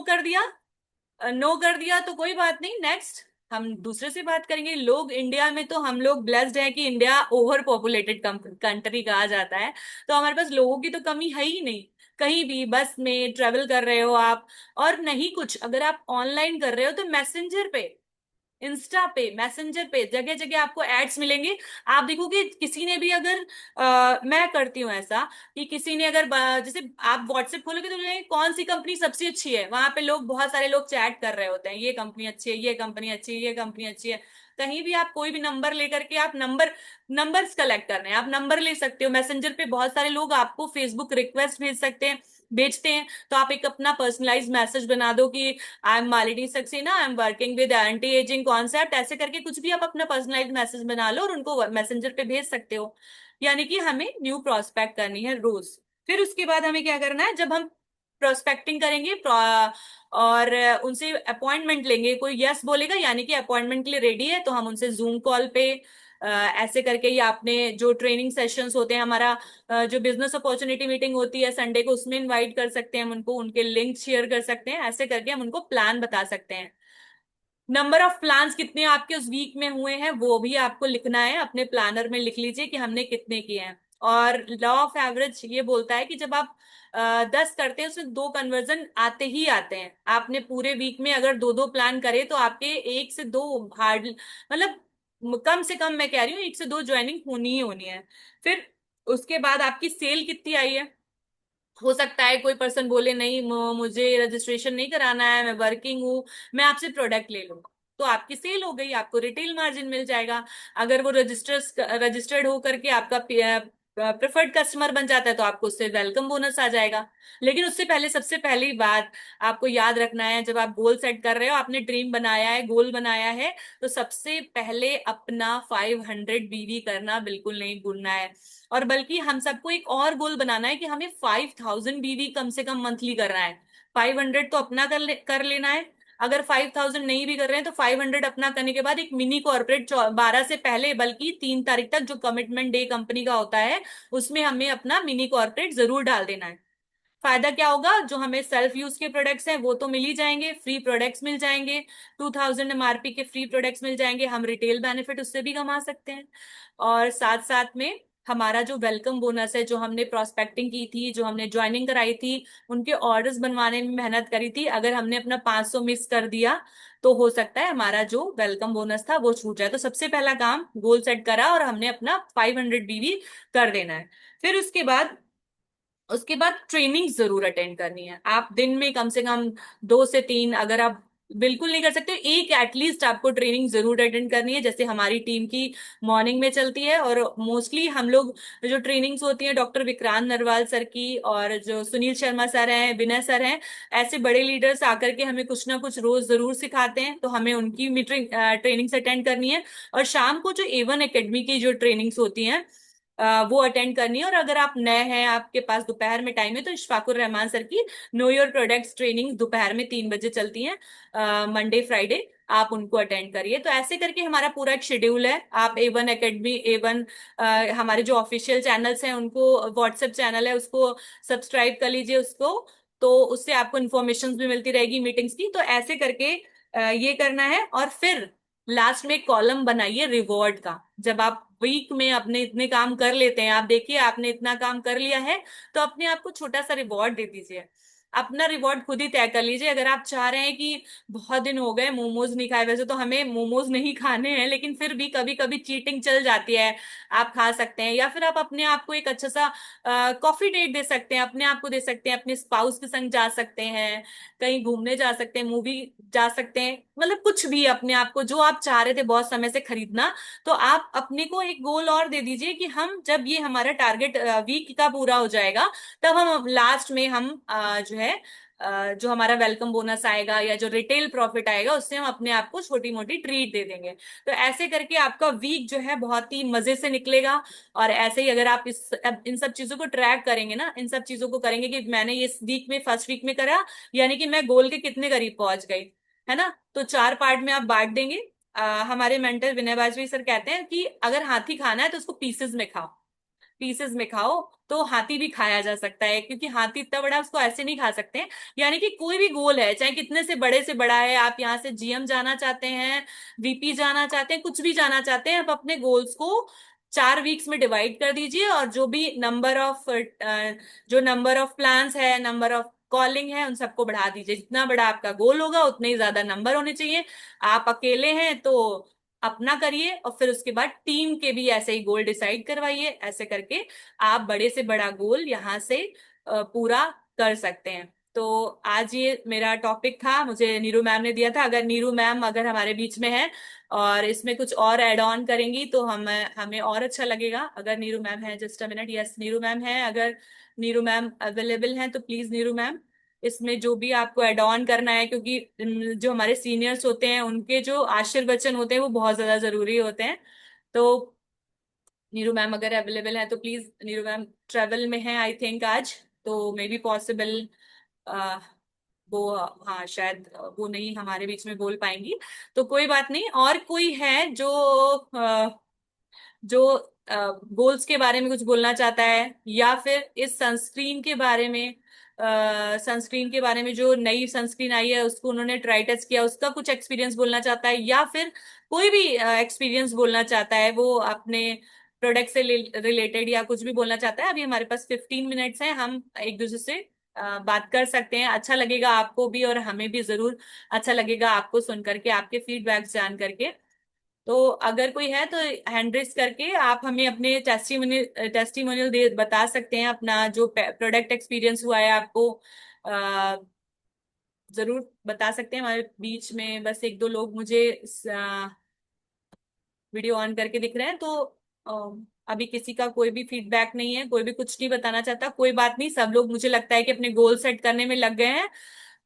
कर दिया तो कोई बात नहीं, नेक्स्ट हम दूसरे से बात करेंगे। लोग इंडिया में, तो हम लोग ब्लेस्ड हैं कि इंडिया ओवर पॉपुलेटेड कंट्री कहा जाता है, तो हमारे पास लोगों की तो कमी है ही नहीं। कहीं भी बस में ट्रेवल कर रहे हो आप, और नहीं कुछ अगर आप ऑनलाइन कर रहे हो, तो मैसेंजर पे, इंस्टा पे, मैसेंजर पे जगह जगह आपको एड्स मिलेंगे। आप देखोगे किसी ने भी अगर मैं करती हूँ ऐसा कि किसी ने अगर जैसे आप व्हाट्सएप खोलोगे तो बोलेंगे, कौन सी कंपनी सबसे अच्छी है, वहां पे लोग, बहुत सारे लोग चैट कर रहे होते हैं, ये कंपनी अच्छी है, ये कंपनी अच्छी है, ये कंपनी अच्छी है। कहीं भी आप कोई भी नंबर लेकर के, आप नंबर्स कलेक्ट करने हैं, आप नंबर ले सकते हो। मैसेंजर पे बहुत सारे लोग आपको फेसबुक रिक्वेस्ट भेजते हैं, तो आप एक अपना पर्सनलाइज मैसेज बना दो कि I am Malini Saxena, I am working with anti ageing concept, ऐसे करके कुछ भी आप अपना पर्सनलाइज मैसेज बना लो और उनको मैसेंजर पे भेज सकते हो। यानी कि हमें न्यू प्रोस्पेक्ट करनी है रोज। फिर उसके बाद हमें क्या करना है, जब हम प्रोस्पेक्टिंग करेंगे और उनसे अपॉइंटमेंट लेंगे, कोई यस बोलेगा यानी कि अपॉइंटमेंट के लिए रेडी है, तो हम उनसे जूम कॉल पे ऐसे करके, या आपने जो ट्रेनिंग सेशंस होते हैं, हमारा जो बिजनेस अपॉर्चुनिटी मीटिंग होती है संडे को, उसमें इनवाइट कर सकते हैं हम उनको, उनके लिंक शेयर कर सकते हैं, ऐसे करके हम उनको प्लान बता सकते हैं। नंबर ऑफ प्लान्स कितने आपके उस वीक में हुए हैं वो भी आपको लिखना है, अपने प्लानर में लिख लीजिए कि हमने कितने किए हैं। और लॉ ऑफ एवरेज ये बोलता है कि जब आप 10 करते हैं उसमें 2 कन्वर्जन आते ही आते हैं। आपने पूरे वीक में अगर 2-2 प्लान करे तो आपके 1 से 2 हार्ड, मतलब कम से कम मैं कह रही हूँ 1 से 2 ज्वाइनिंग होनी ही होनी है। फिर उसके बाद आपकी सेल कितनी आई है। हो सकता है कोई पर्सन बोले नहीं मुझे रजिस्ट्रेशन नहीं कराना है, मैं वर्किंग हूँ, मैं आपसे प्रोडक्ट ले लूंगा, तो आपकी सेल हो गई, आपको रिटेल मार्जिन मिल जाएगा। अगर वो रजिस्टर्ड होकर के आपका प्रेफर्ड कस्टमर बन जाता है तो आपको उससे वेलकम बोनस आ जाएगा। लेकिन उससे पहले सबसे पहली बात आपको याद रखना है, जब आप गोल सेट कर रहे हो, आपने ड्रीम बनाया है, गोल बनाया है, तो सबसे पहले अपना 500 बीवी करना बिल्कुल नहीं भूलना है। और बल्कि हम सबको एक और गोल बनाना है कि हमें 5000 बीवी कम से कम मंथली करना है। 500 तो अपना कर लेना है। अगर 5000 नहीं भी कर रहे हैं तो 500 अपना करने के बाद एक मिनी कॉर्पोरेट 12 से पहले, बल्कि 3 तारीख तक जो कमिटमेंट डे कंपनी का होता है, उसमें हमें अपना मिनी कॉर्पोरेट जरूर डाल देना है। फायदा क्या होगा, जो हमें सेल्फ यूज के प्रोडक्ट्स हैं वो तो मिल ही जाएंगे, फ्री प्रोडक्ट्स मिल जाएंगे, 2000 MRP के फ्री प्रोडक्ट्स मिल जाएंगे, हम रिटेल बेनिफिट उससे भी कमा सकते हैं। और साथ साथ में हमारा जो वेलकम बोनस है, जो हमने प्रोस्पेक्टिंग की थी, जो हमने ज्वाइनिंग कराई थी, उनके ऑर्डर्स बनवाने में मेहनत करी थी, अगर हमने अपना 500 मिस कर दिया तो हो सकता है हमारा जो वेलकम बोनस था वो छूट जाए। तो सबसे पहला काम गोल सेट करा और हमने अपना 500 बीवी कर देना है। फिर उसके बाद ट्रेनिंग जरूर अटेंड करनी है। आप दिन में कम से कम 2 से 3, अगर आप बिल्कुल नहीं कर सकते, एक एटलीस्ट आपको ट्रेनिंग जरूर अटेंड करनी है। जैसे हमारी टीम की मॉर्निंग में चलती है, और मोस्टली हम लोग जो ट्रेनिंग्स होती हैं डॉक्टर विक्रांत नरवाल सर की, और जो सुनील शर्मा सर हैं, विनय सर हैं, ऐसे बड़े लीडर्स आकर के हमें कुछ ना कुछ रोज जरूर सिखाते हैं, तो हमें उनकी मीटिंग ट्रेनिंग्स अटेंड करनी है। और शाम को जो A1 एकेडमी की जो ट्रेनिंग्स होती हैं वो अटेंड करनी है। और अगर आप नए हैं, आपके पास दोपहर में टाइम है, तो इशफाकुर रहमान सर की नो योर प्रोडक्ट्स ट्रेनिंग दोपहर में 3 बजे चलती हैं, मंडे फ्राइडे, आप उनको अटेंड करिए। तो ऐसे करके हमारा पूरा एक शेड्यूल है। आप A1 एकेडमी, A1 हमारे जो ऑफिशियल चैनल्स हैं उनको, व्हाट्सएप चैनल है उसको सब्सक्राइब कर लीजिए उसको, तो उससे आपको इन्फॉर्मेशन भी मिलती रहेगी मीटिंग्स की। तो ऐसे करके ये करना है। और फिर लास्ट में एक कॉलम बनाइए रिवॉर्ड का। जब आप वीक में अपने इतने काम कर लेते हैं, आप देखिए आपने इतना काम कर लिया है, तो अपने आप को छोटा सा रिवॉर्ड दे दीजिए। अपना रिवॉर्ड खुद ही तय कर लीजिए। अगर आप चाह रहे हैं कि बहुत दिन हो गए मोमोज नहीं खाए, वैसे तो हमें मोमोज नहीं खाने हैं, लेकिन फिर भी कभी कभी चीटिंग चल जाती है, आप खा सकते हैं। या फिर आप अपने आप को एक अच्छा सा कॉफी डेट दे सकते हैं, अपने आप को दे सकते हैं, अपने स्पाउस के संग जा सकते हैं, कहीं घूमने जा सकते हैं, मूवी जा सकते हैं, मतलब कुछ भी अपने आप को जो आप चाह रहे थे बहुत समय से खरीदना, तो आप अपने को एक गोल और दे दीजिए कि हम जब ये हमारा टारगेट वीक का पूरा हो जाएगा, तब हम लास्ट में हम जो है जो हमारा वेलकम बोनस आएगा या जो रिटेल प्रॉफिट आएगा, उससे हम अपने आप को छोटी मोटी ट्रीट दे देंगे। तो ऐसे करके आपका वीक जो है बहुत ही मजे से निकलेगा। और ऐसे ही अगर आप इन सब चीजों को ट्रैक करेंगे ना, इन सब चीजों को करेंगे कि मैंने इस वीक में, फर्स्ट वीक में करा, यानी कि मैं गोल के कितने करीब पहुंच गई, है ना। तो 4 पार्ट में आप बांट देंगे। हमारे मेंटर विनय बाजपेयी सर कहते हैं कि अगर हाथी खाना है तो उसको पीसेस में खाओ, पीसेस में खाओ, तो हाथी भी खाया जा सकता है, क्योंकि हाथी इतना बड़ा है, उसको ऐसे नहीं खा सकते हैं। यानी कि कोई भी गोल है, चाहे कितने से बड़ा है, आप यहाँ से GM जाना चाहते हैं, VP जाना चाहते हैं, कुछ भी जाना चाहते हैं, आप अपने गोल्स को 4 वीक्स में डिवाइड कर दीजिए, और जो नंबर ऑफ प्लान्स है, नंबर ऑफ कॉलिंग है, उन सबको बढ़ा दीजिए। जितना बड़ा आपका गोल होगा उतने ही ज्यादा नंबर होने चाहिए। आप अकेले हैं तो अपना करिए, और फिर उसके बाद टीम के भी ऐसे ही गोल डिसाइड करवाइए। ऐसे करके आप बड़े से बड़ा गोल यहाँ से पूरा कर सकते हैं। तो आज ये मेरा टॉपिक था, मुझे नीरू मैम ने दिया था। अगर नीरू मैम अगर हमारे बीच में है और इसमें कुछ और ऐड ऑन करेंगी तो हमें और अच्छा लगेगा। अगर नीरू मैम है, just a minute, yes Neeru ma'am है, अगर नीरू मैम अवेलेबल हैं तो प्लीज नीरू मैम, इसमें जो भी आपको एड ऑन करना है, क्योंकि जो हमारे सीनियर्स होते हैं उनके जो आशीर्वचन होते हैं वो बहुत ज्यादा जरूरी होते हैं। तो नीरू मैम अगर अवेलेबल है तो प्लीज, नीरू मैम ट्रेवल में है आई थिंक आज, तो मे बी पॉसिबल वो, हाँ शायद वो नहीं हमारे बीच में बोल पाएंगी। तो कोई बात नहीं, और कोई है जो गोल्स के बारे में कुछ बोलना चाहता है, या फिर इस सनस्क्रीन के बारे में, सनस्क्रीन के बारे में, जो नई सनस्क्रीन आई है उसको उन्होंने ट्राई टेस्ट किया, उसका कुछ एक्सपीरियंस बोलना चाहता है, या फिर कोई भी एक्सपीरियंस बोलना चाहता है, वो अपने प्रोडक्ट से रिलेटेड या कुछ भी बोलना चाहता है, अभी हमारे पास 15 मिनट्स हैं, हम एक दूसरे से बात कर सकते हैं। अच्छा लगेगा आपको भी और हमें भी जरूर अच्छा लगेगा आपको सुन करके, आपके फीडबैक्स जान करके। तो अगर कोई है तो हैंड रेस करके आप हमें अपने टेस्टिमोनियल दे बता सकते हैं, अपना जो प्रोडक्ट एक्सपीरियंस हुआ है आपको जरूर बता सकते हैं। हमारे बीच में बस एक दो लोग मुझे वीडियो ऑन करके दिख रहे हैं, तो अभी किसी का कोई भी फीडबैक नहीं है, कोई भी कुछ नहीं बताना चाहता। कोई बात नहीं, सब लोग मुझे लगता है कि अपने गोल सेट करने में लग गए हैं।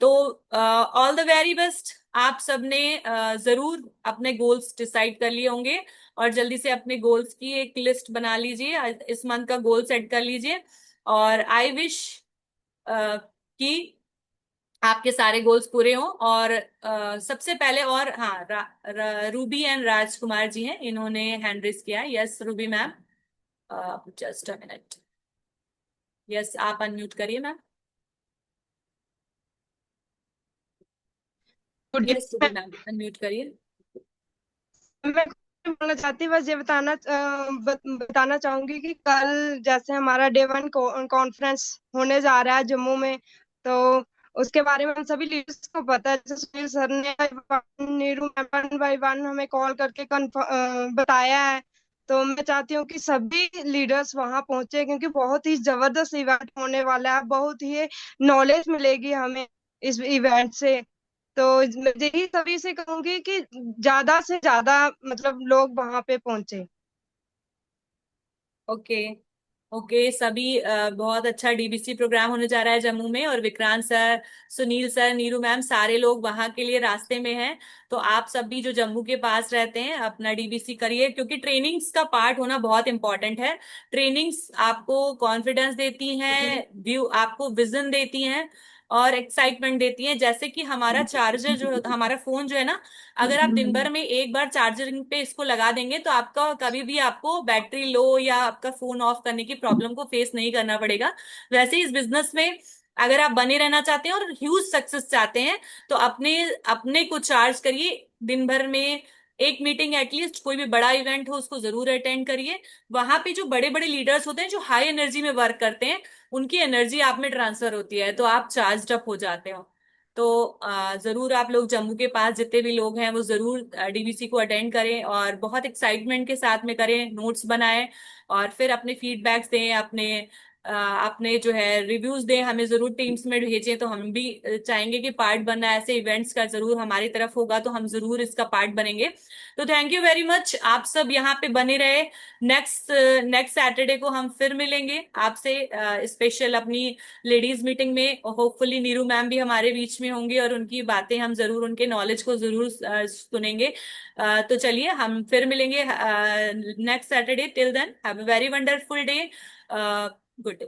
तो ऑल द वेरी बेस्ट। आप सबने जरूर अपने गोल्स डिसाइड कर लिए होंगे, और जल्दी से अपने गोल्स की एक लिस्ट बना लीजिए, इस मंथ का गोल सेट कर लीजिए। और आई विश कि आपके सारे गोल्स पूरे हों। और सबसे पहले, और हाँ, रूबी एंड राजकुमार जी हैं, इन्होंने हैंड रेस किया है। Yes Ruby ma'am, just a minute. Yes, आप अनम्यूट करिए ma'am. Good yes Ruby evening. Ma'am, unmute करिए। मैं कुछ नहीं बोलना चाहती, बस ये बताना चाहूंगी कि कल जैसे हमारा डे 1 कॉन्फ्रेंस होने जा रहा है जम्मू में, तो उसके बारे में हम सभी लीडर्स को पता है। जैसे सुनील सर ने नीरू मैम 1 by 1 हमें कॉल करके बताया है। तो मैं चाहती हूँ कि सभी लीडर्स वहां पहुंचे, क्योंकि बहुत ही जबरदस्त इवेंट होने वाला है, बहुत ही नॉलेज मिलेगी हमें इस इवेंट से। तो मैं यही सभी से कहूंगी कि ज्यादा से ज्यादा मतलब लोग वहां पे पहुंचे। ओके। ओके सभी, बहुत अच्छा डीबीसी प्रोग्राम होने जा रहा है जम्मू में, और Vikrant sir, Sunil sir, Neeru ma'am, सारे लोग वहां के लिए रास्ते में हैं। तो आप सभी जो जम्मू के पास रहते हैं अपना डीबीसी करिए, क्योंकि ट्रेनिंग्स का पार्ट होना बहुत इंपॉर्टेंट है। ट्रेनिंग्स आपको कॉन्फिडेंस देती हैं, व्यू आपको विजन देती हैं, और एक्साइटमेंट देती हैं। जैसे कि हमारा चार्जर जो, हमारा फोन जो है ना, अगर आप दिन भर में एक बार चार्जिंग पे इसको लगा देंगे तो आपका कभी भी आपको बैटरी लो या आपका फोन ऑफ करने की प्रॉब्लम को फेस नहीं करना पड़ेगा। वैसे ही इस बिजनेस में अगर आप बने रहना चाहते हैं और ह्यूज सक्सेस चाहते हैं, तो अपने अपने को चार्ज करिए। दिन भर में एक मीटिंग एटलीस्ट, कोई भी बड़ा इवेंट हो उसको जरूर अटेंड करिए। वहां पे जो बड़े बड़े लीडर्स होते हैं जो हाई एनर्जी में वर्क करते हैं, उनकी एनर्जी आप में ट्रांसफर होती है, तो आप चार्ज अप हो जाते हो। तो जरूर आप लोग जम्मू के पास जितने भी लोग हैं वो जरूर डीबीसी को अटेंड करें, और बहुत एक्साइटमेंट के साथ में करें, नोट्स बनाएं, और फिर अपने फीडबैक्स दें, अपने जो है रिव्यूज दें, हमें जरूर टीम्स में भेजें। तो हम भी चाहेंगे कि पार्ट बनना, ऐसे इवेंट्स का जरूर हमारी तरफ होगा तो हम जरूर इसका पार्ट बनेंगे। तो थैंक यू वेरी मच, आप सब यहाँ पे बने रहे। नेक्स्ट नेक्स्ट सैटरडे को हम फिर मिलेंगे आपसे स्पेशल अपनी लेडीज मीटिंग में। होपफुली नीरू मैम भी हमारे बीच में होंगे, और उनकी बातें हम जरूर, उनके नॉलेज को जरूर सुनेंगे। तो चलिए हम फिर मिलेंगे next Saturday. Till then have a very wonderful day. Good day.